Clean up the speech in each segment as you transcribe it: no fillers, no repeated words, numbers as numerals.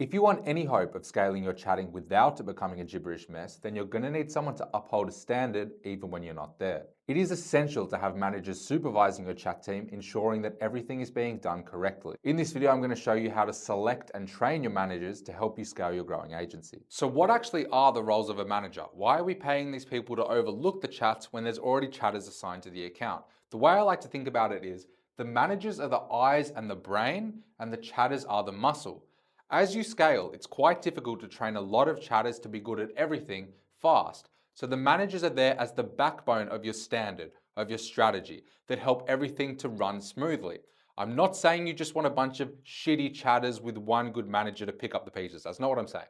If you want any hope of scaling your chatting without it becoming a gibberish mess, then you're going to need someone to uphold a standard even when you're not there. It is essential to have managers supervising your chat team, ensuring that everything is being done correctly. In this video, I'm going to show you how to select and train your managers to help you scale your growing agency. So what actually are the roles of a manager? Why are we paying these people to overlook the chats when there's already chatters assigned to the account? The way I like to think about it is the managers are the eyes and the brain, and the chatters are the muscle. As you scale, it's quite difficult to train a lot of chatters to be good at everything fast. So the managers are there as the backbone of your standard, of your strategy, that help everything to run smoothly. I'm not saying you just want a bunch of shitty chatters with one good manager to pick up the pieces. That's not what I'm saying.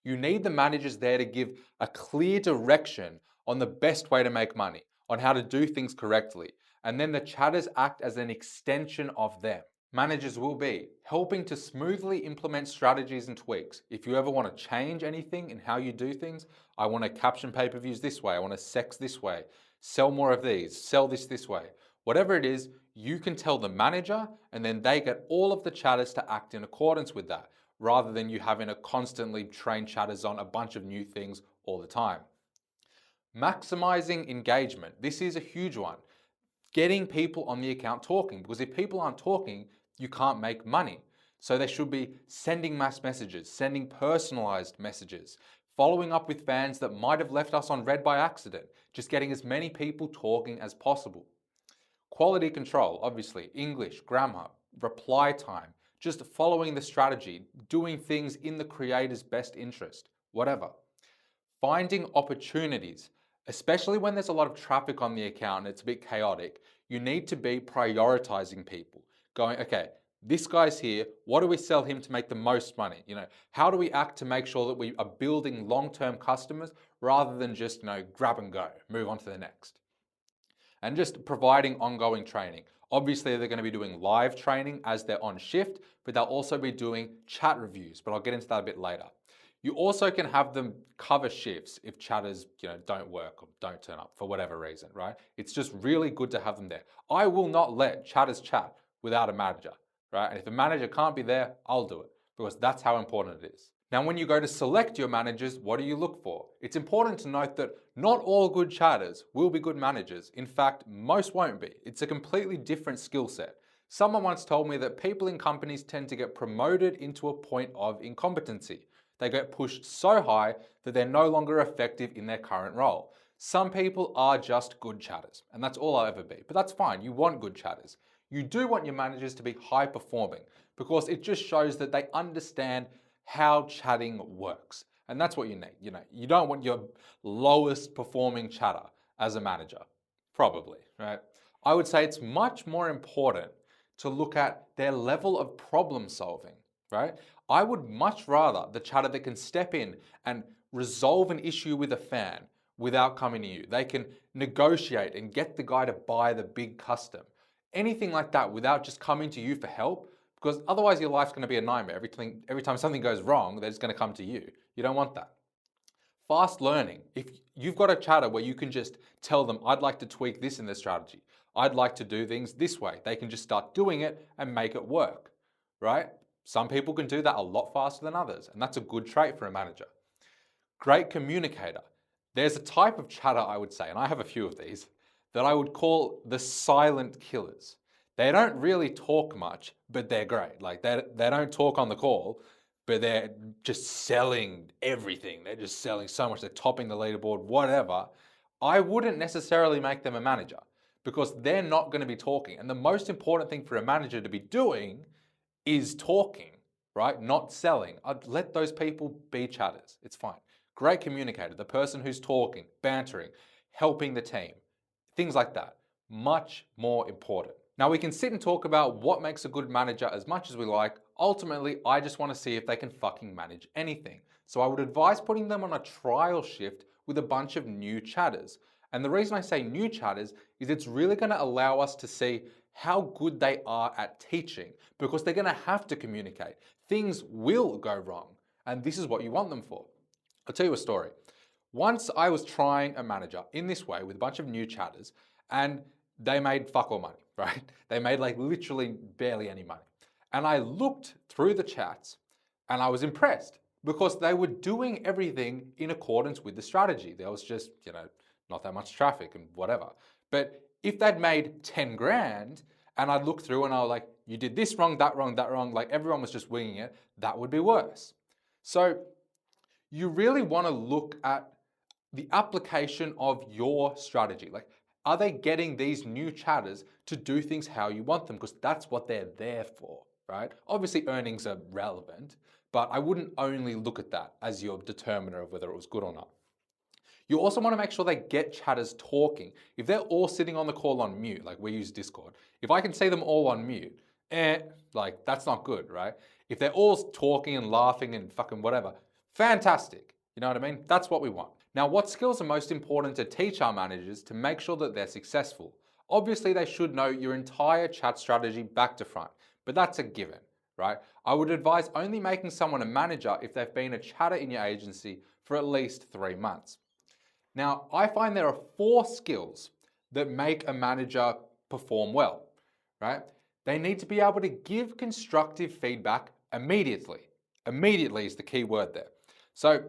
You need the managers there to give a clear direction on the best way to make money, on how to do things correctly. And then the chatters act as an extension of them. Managers will be helping to smoothly implement strategies and tweaks. If you ever want to change anything in how you do things, I want to caption pay-per-views this way, I want to sex this way, sell more of these, sell this way. Whatever it is, you can tell the manager and then they get all of the chatters to act in accordance with that, rather than you having to constantly train chatters on a bunch of new things all the time. Maximizing engagement. This is a huge one. Getting people on the account talking, because if people aren't talking, you can't make money. So they should be sending mass messages, sending personalized messages, following up with fans that might have left us on read by accident, just getting as many people talking as possible. Quality control, obviously, English, grammar, reply time, just following the strategy, doing things in the creator's best interest, whatever. Finding opportunities, especially when there's a lot of traffic on the account and it's a bit chaotic, you need to be prioritizing people. Going, okay, this guy's here, what do we sell him to make the most money? How do we act to make sure that we are building long-term customers rather than just, grab and go, move on to the next. And just providing ongoing training. Obviously, they're going to be doing live training as they're on shift, but they'll also be doing chat reviews, but I'll get into that a bit later. You also can have them cover shifts if chatters, don't work or don't turn up for whatever reason, right? It's just really good to have them there. I will not let chatters chat without a manager, right? And if the manager can't be there, I'll do it because that's how important it is. Now, when you go to select your managers, what do you look for? It's important to note that not all good chatters will be good managers. In fact, most won't be. It's a completely different skill set. Someone once told me that people in companies tend to get promoted into a point of incompetency. They get pushed so high that they're no longer effective in their current role. Some people are just good chatters, and that's all I'll ever be. But that's fine, you want good chatters. You do want your managers to be high performing because it just shows that they understand how chatting works. And that's what you need. You don't want your lowest performing chatter as a manager, probably, right? I would say it's much more important to look at their level of problem solving, right? I would much rather the chatter that can step in and resolve an issue with a fan without coming to you. They can negotiate and get the guy to buy the big custom. Anything like that without just coming to you for help, because otherwise your life's going to be a nightmare. Every time something goes wrong, they're just going to come to you. You don't want that. Fast learning. If you've got a chatter where you can just tell them, I'd like to tweak this in the strategy. I'd like to do things this way. They can just start doing it and make it work, right? Some people can do that a lot faster than others, and that's a good trait for a manager. Great communicator. There's a type of chatter, I would say, and I have a few of these, that I would call the silent killers. They don't really talk much, but they're great. Like they don't talk on the call, but they're just selling everything. They're just selling so much. They're topping the leaderboard, whatever. I wouldn't necessarily make them a manager because they're not going to be talking. And the most important thing for a manager to be doing is talking, right? Not selling. I'd let those people be chatters. It's fine. Great communicator, the person who's talking, bantering, helping the team, things like that. Much more important. Now we can sit and talk about what makes a good manager as much as we like. Ultimately, I just want to see if they can fucking manage anything. So I would advise putting them on a trial shift with a bunch of new chatters. And the reason I say new chatters is it's really going to allow us to see how good they are at teaching, because they're going to have to communicate. Things will go wrong, and this is what you want them for. I'll tell you a story. Once I was trying a manager in this way with a bunch of new chatters, and they made fuck all money, right? They made like literally barely any money. And I looked through the chats And I was impressed because they were doing everything in accordance with the strategy. There was just, not that much traffic and whatever. But if they'd made 10 grand and I'd look through and I was like, you did this wrong, that wrong, that wrong, like everyone was just winging it, that would be worse. So you really want to look at the application of your strategy. Like, are they getting these new chatters to do things how you want them? Because that's what they're there for, right? Obviously, earnings are relevant, but I wouldn't only look at that as your determiner of whether it was good or not. You also want to make sure they get chatters talking. If they're all sitting on the call on mute, like we use Discord, if I can see them all on mute, like that's not good, right? If they're all talking and laughing and fucking whatever, fantastic. You know what I mean? That's what we want. Now, what skills are most important to teach our managers to make sure that they're successful? Obviously, they should know your entire chat strategy back to front, but that's a given, right? I would advise only making someone a manager if they've been a chatter in your agency for at least 3 months. Now, I find there are 4 skills that make a manager perform well, right? They need to be able to give constructive feedback immediately. Immediately is the key word there. So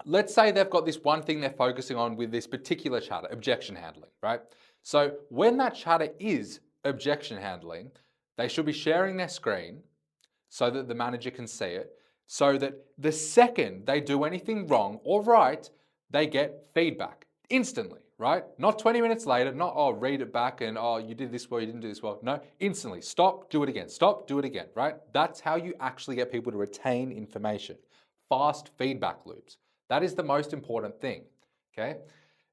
let's say they've got this one thing they're focusing on with this particular chatter, objection handling, right? So when that chatter is objection handling, they should be sharing their screen so that the manager can see it, so that the second they do anything wrong or right, they get feedback instantly, right? Not 20 minutes later, not, oh, read it back and, oh, you did this well, you didn't do this well. No, instantly, stop, do it again, stop, do it again, right? That's how you actually get people to retain information. Fast feedback loops. That is the most important thing, okay?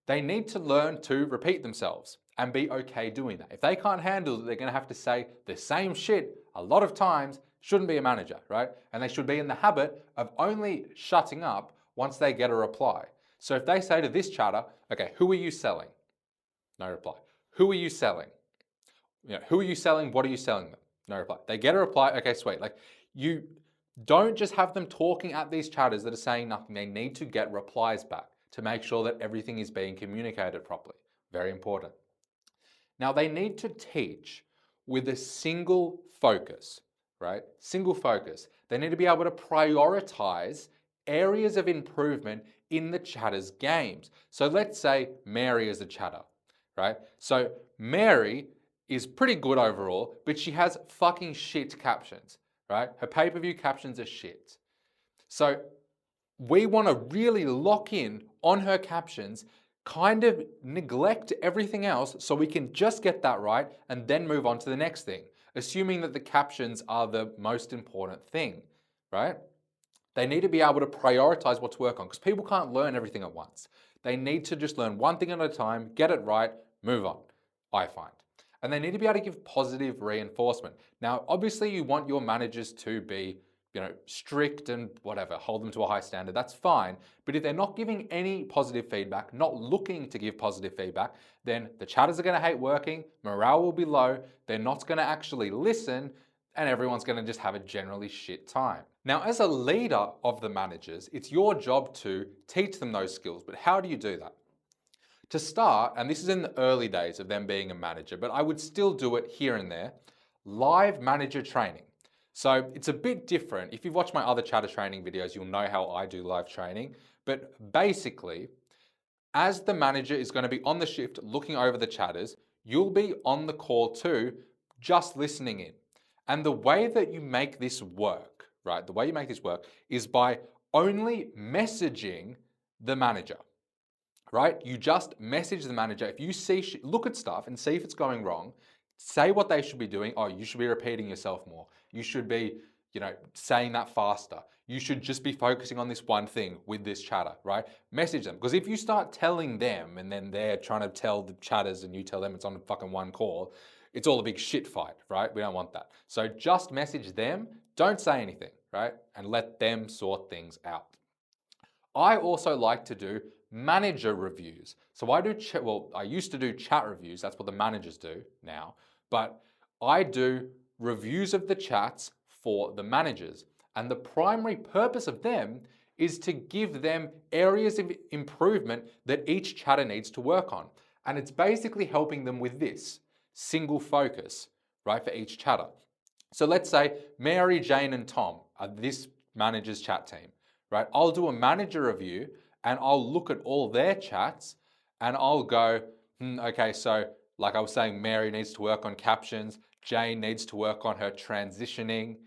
They need to learn to repeat themselves and be okay doing that. If they can't handle that, they're gonna have to say the same shit a lot of times, shouldn't be a manager, right? And they should be in the habit of only shutting up once they get a reply. So if they say to this chatter, okay, who are you selling? No reply. Who are you selling? Who are you selling? What are you selling them? No reply. They get a reply, okay, sweet. Like, you don't just have them talking at these chatters that are saying nothing. They need to get replies back to make sure that everything is being communicated properly. Very important. Now, they need to teach with a single focus, right? Single focus. They need to be able to prioritize areas of improvement in the chatter's games. So let's say Mary is a chatter, right? So Mary is pretty good overall, but she has fucking shit captions, right? Her pay-per-view captions are shit. So we want to really lock in on her captions, kind of neglect everything else so we can just get that right and then move on to the next thing, assuming that the captions are the most important thing, right? They need to be able to prioritize what to work on because people can't learn everything at once. They need to just learn one thing at a time, get it right, move on, I find. And they need to be able to give positive reinforcement. Now, obviously you want your managers to be, strict and whatever, hold them to a high standard, that's fine. But if they're not giving any positive feedback, not looking to give positive feedback, then the chatters are gonna hate working, morale will be low, they're not gonna actually listen, and everyone's gonna just have a generally shit time. Now, as a leader of the managers, it's your job to teach them those skills, but how do you do that? To start, and this is in the early days of them being a manager, but I would still do it here and there, live manager training. So it's a bit different. If you've watched my other chatter training videos, you'll know how I do live training. But basically, as the manager is going to be on the shift looking over the chatters, you'll be on the call too, just listening in. And the way that you make this work, right? The way you make this work is by only messaging the manager, right? You just message the manager. If you see, look at stuff and see if it's going wrong, say what they should be doing. Oh, you should be repeating yourself more. You should be, saying that faster. You should just be focusing on this one thing with this chatter, right? Message them. Because if you start telling them and then they're trying to tell the chatters and you tell them it's on fucking one call, it's all a big shit fight, right? We don't want that. So just message them, don't say anything, right? And let them sort things out. I also like to do manager reviews. So I used to do chat reviews. That's what the managers do now. But I do reviews of the chats for the managers. And the primary purpose of them is to give them areas of improvement that each chatter needs to work on. And it's basically helping them with this single focus, right, for each chatter. So let's say Mary, Jane, and Tom are this managers chat team, right? I'll do a manager review and I'll look at all their chats and I'll go, okay, so like I was saying, Mary needs to work on captions, Jane needs to work on her transitioning,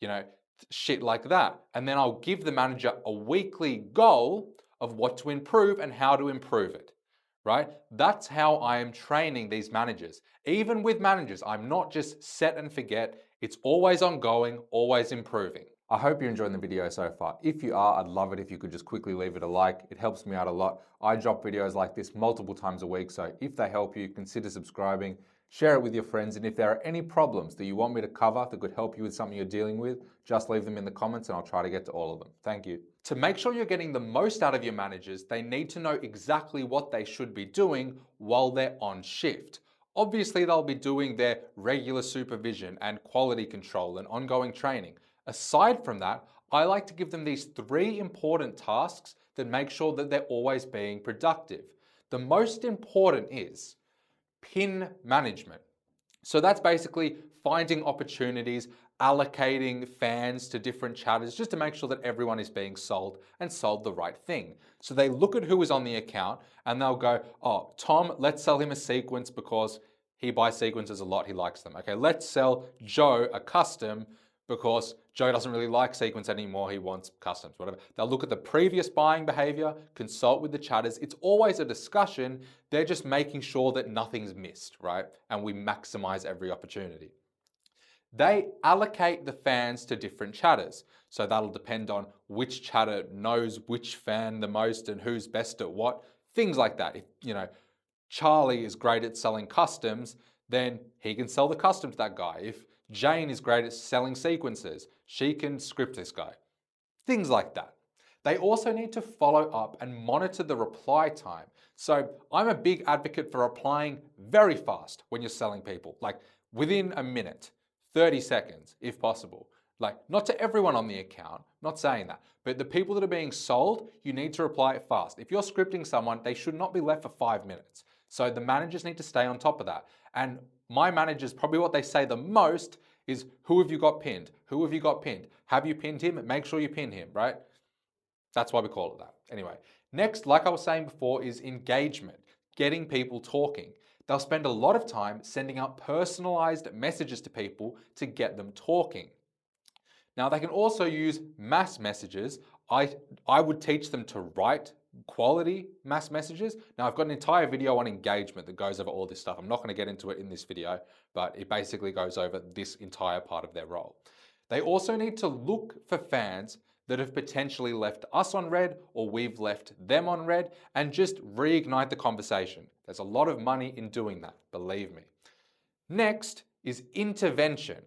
you know, shit like that. And then I'll give the manager a weekly goal of what to improve and how to improve it, right? That's how I am training these managers. Even with managers, I'm not just set and forget. It's always ongoing, always improving. I hope you're enjoying the video so far. If you are, I'd love it if you could just quickly leave it a like. It helps me out a lot. I drop videos like this multiple times a week, so if they help you, consider subscribing, share it with your friends, and if there are any problems that you want me to cover that could help you with something you're dealing with, just leave them in the comments and I'll try to get to all of them. Thank you. To make sure you're getting the most out of your managers, they need to know exactly what they should be doing while they're on shift. Obviously, they'll be doing their regular supervision and quality control and ongoing training. Aside from that, I like to give them these 3 important tasks that make sure that they're always being productive. The most important is pin management. So that's basically finding opportunities, allocating fans to different chatters just to make sure that everyone is being sold and sold the right thing. So they look at who is on the account and they'll go, oh, Tom, let's sell him a sequence because he buys sequences a lot, he likes them. Okay, let's sell Joe a custom because Joe doesn't really like sequence anymore, he wants customs, whatever. They'll look at the previous buying behavior, consult with the chatters. It's always a discussion. They're just making sure that nothing's missed, right? And we maximize every opportunity. They allocate the fans to different chatters. So that'll depend on which chatter knows which fan the most and who's best at what, things like that. If, Charlie is great at selling customs, then he can sell the custom to that guy. If Jane is great at selling sequences, she can script this guy. Things like that. They also need to follow up and monitor the reply time. So I'm a big advocate for replying very fast when you're selling people, like within a minute, 30 seconds if possible. Like not to everyone on the account, not saying that, but the people that are being sold, you need to reply fast. If you're scripting someone, they should not be left for 5 minutes. So the managers need to stay on top of that. And my managers, probably what they say the most is, who have you got pinned? Who have you got pinned? Have you pinned him? Make sure you pin him, right? That's why we call it that. Anyway, next, like I was saying before, is engagement, getting people talking. They'll spend a lot of time sending out personalized messages to people to get them talking. Now, they can also use mass messages. I would teach them to write quality mass messages. Now, I've got an entire video on engagement that goes over all this stuff. I'm not going to get into it in this video, but it basically goes over this entire part of their role. They also need to look for fans that have potentially left us on red or we've left them on red and just reignite the conversation. There's a lot of money in doing that, believe me. Next is intervention.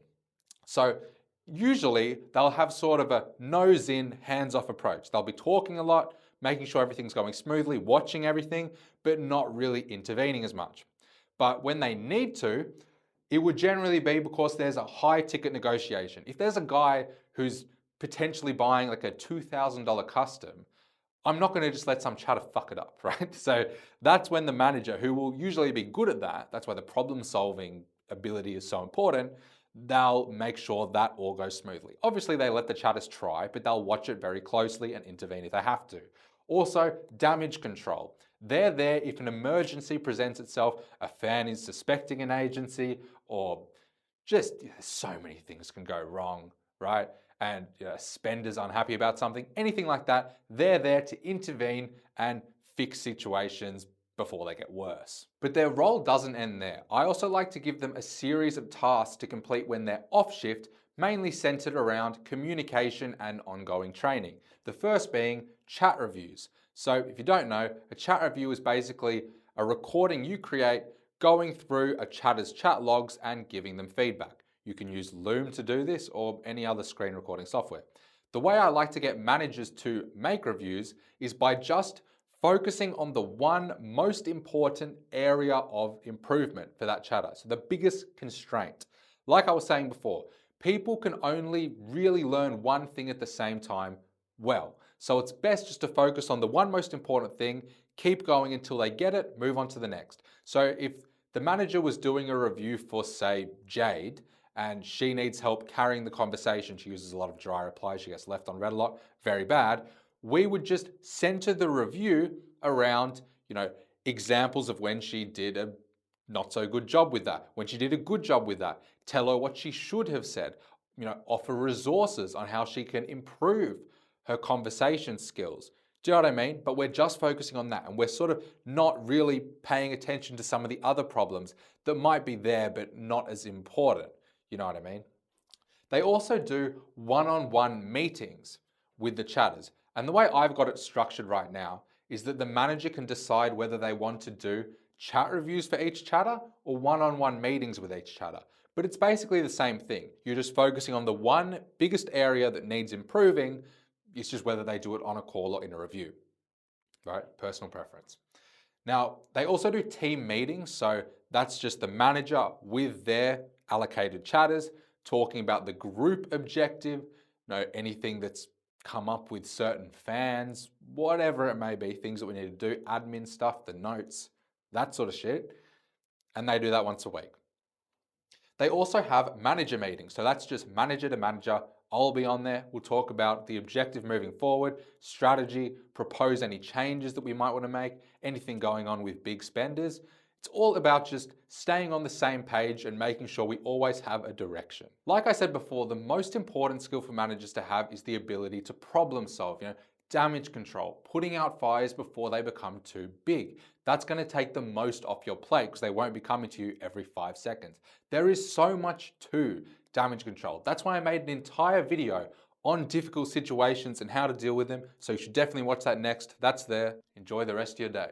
So usually they'll have sort of a nose in, hands off approach. They'll be talking a lot, making sure everything's going smoothly, watching everything, but not really intervening as much. But when they need to, it would generally be because there's a high ticket negotiation. If there's a guy who's potentially buying like a $2,000 custom, I'm not going to just let some chatter fuck it up, right? So that's when the manager, who will usually be good at that, that's why the problem solving ability is so important, they'll make sure that all goes smoothly. Obviously, they let the chatters try, but they'll watch it very closely and intervene if they have to. Also, damage control. They're there if an emergency presents itself, a fan is suspecting an agency, or just so many things can go wrong, right? And a spender's unhappy about something, anything like that, they're there to intervene and fix situations before they get worse. But their role doesn't end there. I also like to give them a series of tasks to complete when they're off shift, mainly centered around communication and ongoing training. The first being chat reviews. So if you don't know, a chat review is basically a recording you create going through a chatter's chat logs and giving them feedback. You can use Loom to do this or any other screen recording software. The way I like to get managers to make reviews is by just focusing on the one most important area of improvement for that chatter. So the biggest constraint. Like I was saying before, people can only really learn one thing at the same time well. So it's best just to focus on the one most important thing, keep going until they get it, move on to the next. So if the manager was doing a review for, say, Jade, and she needs help carrying the conversation. She uses a lot of dry replies. She gets left on red a lot. Very bad. We would just center the review around, examples of when she did a not so good job with that, when she did a good job with that. Tell her what she should have said. Offer resources on how she can improve her conversation skills. Do you know what I mean? But we're just focusing on that, and we're sort of not really paying attention to some of the other problems that might be there but not as important. You know what I mean? They also do one-on-one meetings with the chatters. And the way I've got it structured right now is that the manager can decide whether they want to do chat reviews for each chatter or one-on-one meetings with each chatter. But it's basically the same thing. You're just focusing on the one biggest area that needs improving. It's just whether they do it on a call or in a review, right? Personal preference. Now, they also do team meetings. So that's just the manager with their allocated chatters talking about the group objective, anything that's come up with certain fans, whatever it may be, things that we need to do, admin stuff, the notes, that sort of shit. And they do that once a week. They also have manager meetings. So that's just manager to manager. I'll be on there. We'll talk about the objective moving forward, strategy, propose any changes that we might want to make, anything going on with big spenders. It's all about just staying on the same page and making sure we always have a direction. Like I said before, the most important skill for managers to have is the ability to problem solve, damage control, putting out fires before they become too big. That's going to take the most off your plate because they won't be coming to you every 5 seconds. There is so much to damage control. That's why I made an entire video on difficult situations and how to deal with them. So you should definitely watch that next. That's there. Enjoy the rest of your day.